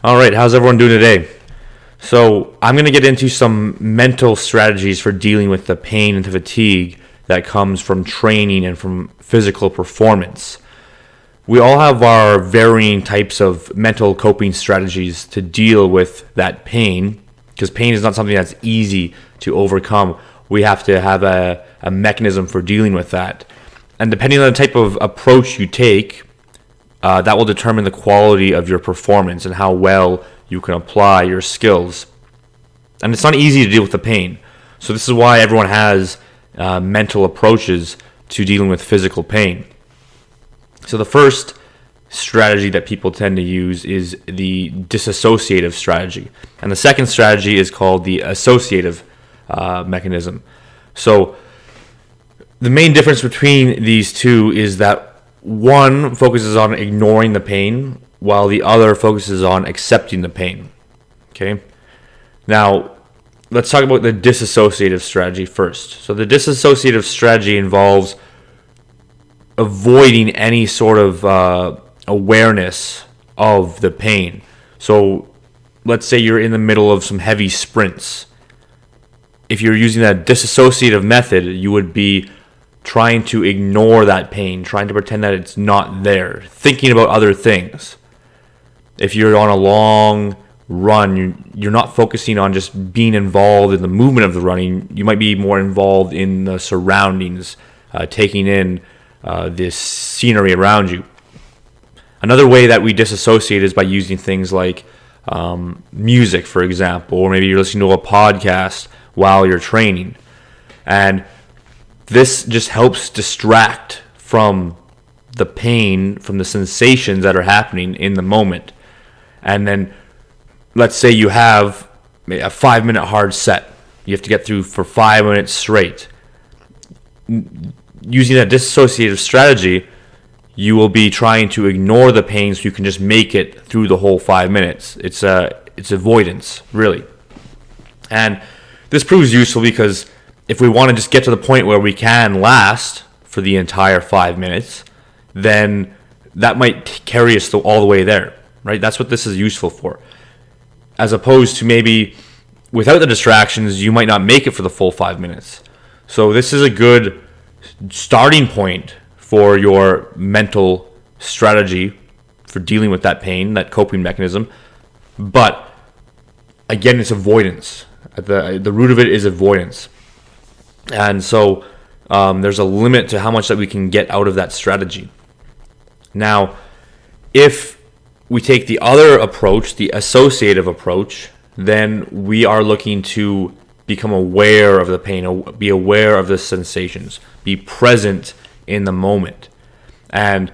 All right, how's everyone doing today? So, I'm going to get into some mental strategies for dealing with the pain and the fatigue that comes from training and from physical performance. We all have our varying types of mental coping strategies to deal with that pain, because pain is not something that's easy to overcome. We have to have a mechanism for dealing with that. And depending on the type of approach you take, that will determine the quality of your performance and how well you can apply your skills. And it's not easy to deal with the pain. So this is why everyone has mental approaches to dealing with physical pain. So the first strategy that people tend to use is the disassociative strategy. And the second strategy is called the associative mechanism. So the main difference between these two is that one focuses on ignoring the pain, while the other focuses on accepting the pain. Okay? Now, let's talk about the disassociative strategy first. So the disassociative strategy involves avoiding any sort of awareness of the pain. So let's say you're in the middle of some heavy sprints. If you're using that disassociative method, you would be trying to ignore that pain, trying to pretend that it's not there, thinking about other things. If you're on a long run, you're not focusing on just being involved in the movement of the running. You might be more involved in the surroundings, taking in this scenery around you. Another way that we disassociate is by using things like music, for example, or maybe you're listening to a podcast while you're training. And this just helps distract from the pain, from the sensations that are happening in the moment. And then let's say you have a 5-minute hard set. You have to get through for 5 minutes straight. Using that dissociative strategy, you will be trying to ignore the pain so you can just make it through the whole 5 minutes. It's avoidance, really. And this proves useful because if we want to just get to the point where we can last for the entire 5 minutes, then that might carry us all the way there, right? That's what this is useful for. As opposed to maybe without the distractions, you might not make it for the full 5 minutes. So this is a good starting point for your mental strategy for dealing with that pain, that coping mechanism. But again, it's avoidance. The root of it is avoidance. And so there's a limit to how much that we can get out of that strategy. Now, if we take the other approach, the associative approach, then we are looking to become aware of the pain, be aware of the sensations, be present in the moment. And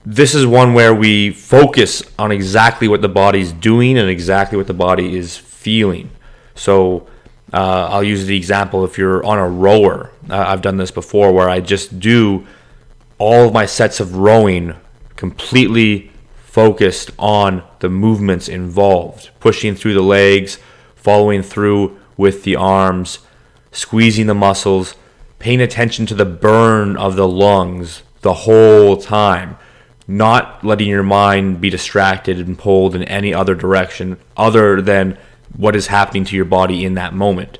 this is one where we focus on exactly what the body's doing and exactly what the body is feeling. So I'll use the example if you're on a rower. I've done this before where I just do all of my sets of rowing completely focused on the movements involved, pushing through the legs, following through with the arms, squeezing the muscles, paying attention to the burn of the lungs the whole time, not letting your mind be distracted and pulled in any other direction other than what is happening to your body in that moment.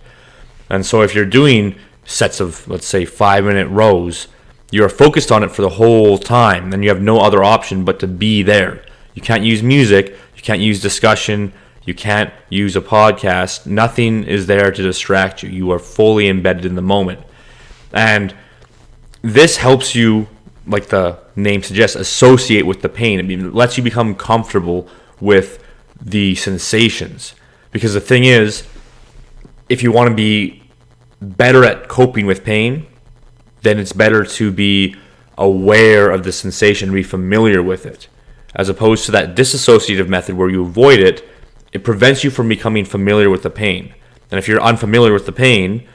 And so if you're doing sets of, let's say, 5-minute rows, you're focused on it for the whole time, then you have no other option but to be there. You can't use music, you can't use discussion, you can't use a podcast. Nothing is there to distract you. You are fully embedded in the moment. And this helps you, like the name suggests, associate with the pain. It lets you become comfortable with the sensations. Because the thing is, if you want to be better at coping with pain, then it's better to be aware of the sensation, be familiar with it. As opposed to that disassociative method where you avoid it, it prevents you from becoming familiar with the pain. And if you're unfamiliar with the pain,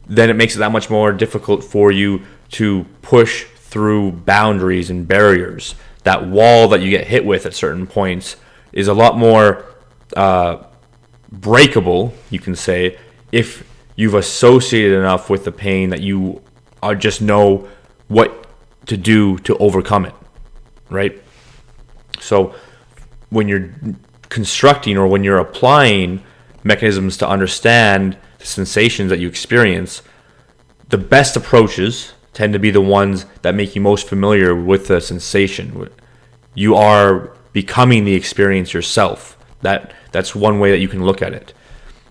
then it makes it that much more difficult for you to push through boundaries and barriers. That wall that you get hit with at certain points is a lot more breakable, you can say, if you've associated enough with the pain that you just know what to do to overcome it, right? So when you're constructing or when you're applying mechanisms to understand the sensations that you experience, the best approaches tend to be the ones that make you most familiar with the sensation. You are becoming the experience yourself. That's one way that you can look at it.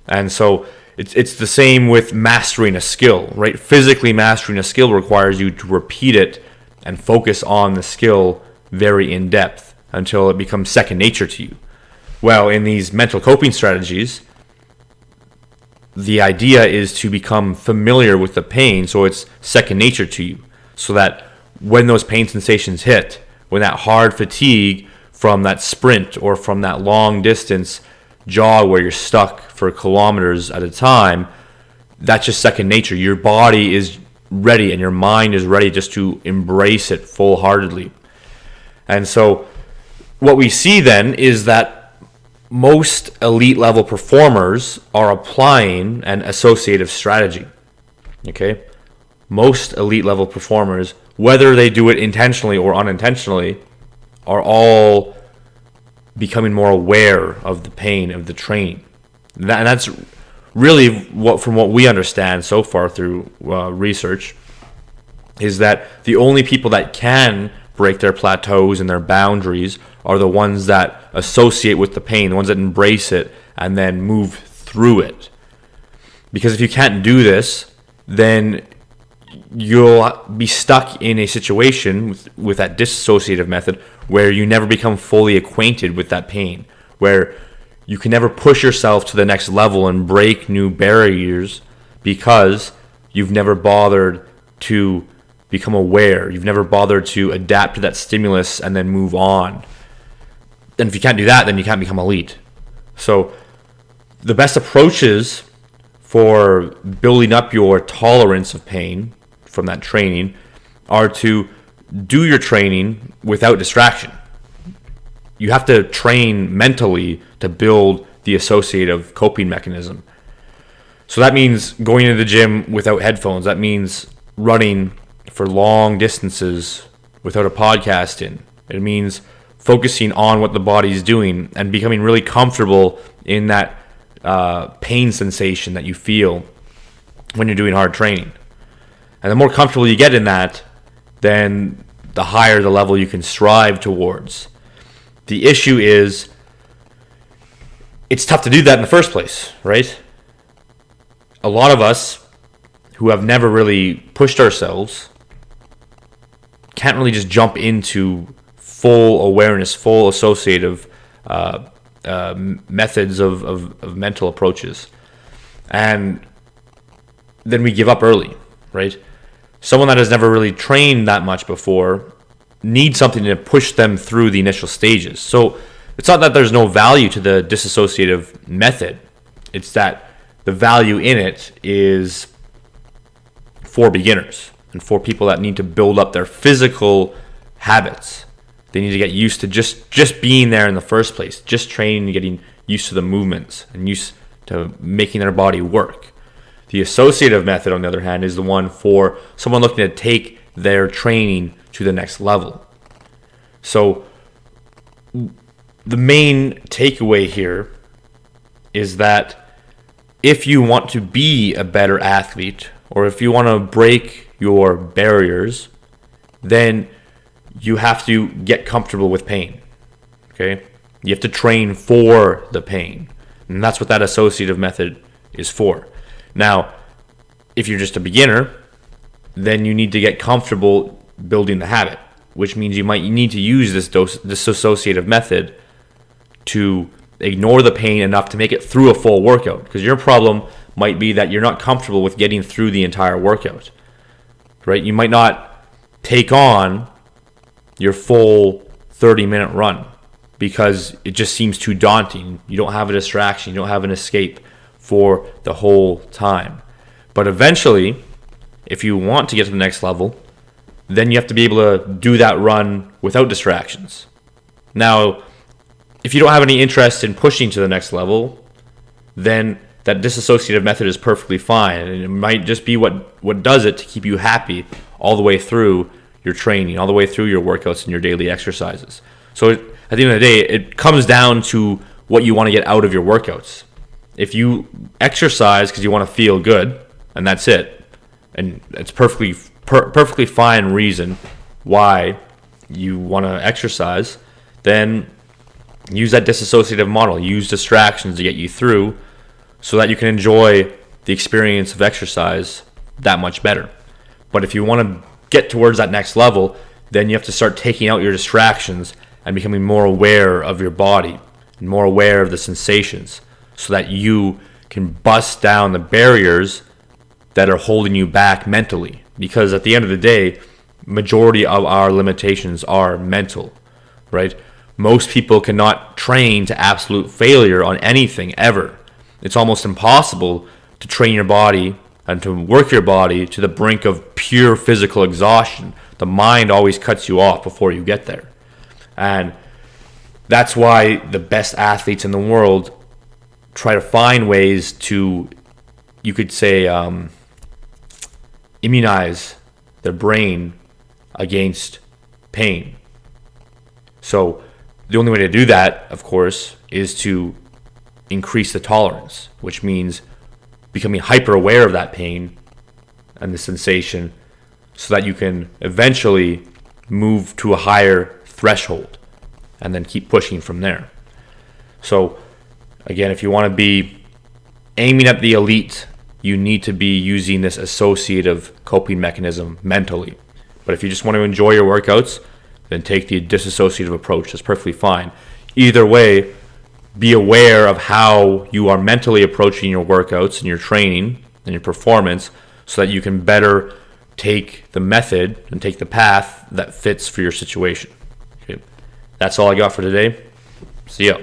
And so it's the same with mastering a skill, right? Physically mastering a skill requires you to repeat it and focus on the skill very in depth until it becomes second nature to you. Well, in these mental coping strategies, the idea is to become familiar with the pain so it's second nature to you, so that when those pain sensations hit, when that hard fatigue from that sprint or from that long distance jog where you're stuck for kilometers at a time, that's just second nature. Your body is ready and your mind is ready just to embrace it full-heartedly. And so what we see then is that most elite level performers are applying an associative strategy. Okay? Most elite level performers, whether they do it intentionally or unintentionally, are all becoming more aware of the pain of the training. And that's really from what we understand so far through research, is that the only people that can break their plateaus and their boundaries are the ones that associate with the pain, the ones that embrace it and then move through it. Because if you can't do this, then you'll be stuck in a situation with that dissociative method where you never become fully acquainted with that pain, where you can never push yourself to the next level and break new barriers because you've never bothered to become aware. You've never bothered to adapt to that stimulus and then move on. And if you can't do that, then you can't become elite. So the best approaches for building up your tolerance of pain from that training are to do your training without distraction. You have to train mentally to build the associative coping mechanism. So that means going into the gym without headphones. That means running for long distances without a podcast in. It means focusing on what the body's doing and becoming really comfortable in that pain sensation that you feel when you're doing hard training. And the more comfortable you get in that, then the higher the level you can strive towards. The issue is, it's tough to do that in the first place, right? A lot of us who have never really pushed ourselves can't really just jump into full awareness, full associative methods of mental approaches. And then we give up early, right? Someone that has never really trained that much before needs something to push them through the initial stages. So it's not that there's no value to the dissociative method. It's that the value in it is for beginners and for people that need to build up their physical habits. They need to get used to just being there in the first place, just training and getting used to the movements and used to making their body work. The associative method, on the other hand, is the one for someone looking to take their training to the next level. So the main takeaway here is that if you want to be a better athlete, or if you want to break your barriers, then you have to get comfortable with pain. Okay? You have to train for the pain. And that's what that associative method is for. Now, if you're just a beginner, then you need to get comfortable building the habit, which means you need to use this associative method to ignore the pain enough to make it through a full workout. Because your problem might be that you're not comfortable with getting through the entire workout, right? You might not take on your full 30-minute run because it just seems too daunting. You don't have a distraction. You don't have an escape for the whole time. But eventually, if you want to get to the next level, then you have to be able to do that run without distractions. Now, if you don't have any interest in pushing to the next level, then that disassociative method is perfectly fine. And it might just be what does it to keep you happy all the way through your training, all the way through your workouts and your daily exercises. So at the end of the day, it comes down to what you want to get out of your workouts. If you exercise because you want to feel good, and that's it, and it's perfectly fine reason why you want to exercise, then use that disassociative model. Use distractions to get you through so that you can enjoy the experience of exercise that much better. But if you want to get towards that next level, then you have to start taking out your distractions and becoming more aware of your body and more aware of the sensations so that you can bust down the barriers that are holding you back mentally. Because at the end of the day, majority of our limitations are mental, right? Most people cannot train to absolute failure on anything ever. It's almost impossible to train your body and to work your body to the brink of pure physical exhaustion. The mind always cuts you off before you get there. And that's why the best athletes in the world try to find ways to, you could say, immunize their brain against pain. So the only way to do that, of course, is to increase the tolerance, which means becoming hyper aware of that pain and the sensation so that you can eventually move to a higher threshold and then keep pushing from there. So again, if you want to be aiming at the elite, you need to be using this associative coping mechanism mentally. But if you just want to enjoy your workouts, then take the disassociative approach. That's perfectly fine. Either way, be aware of how you are mentally approaching your workouts and your training and your performance so that you can better take the method and take the path that fits for your situation. Okay. That's all I got for today. See ya.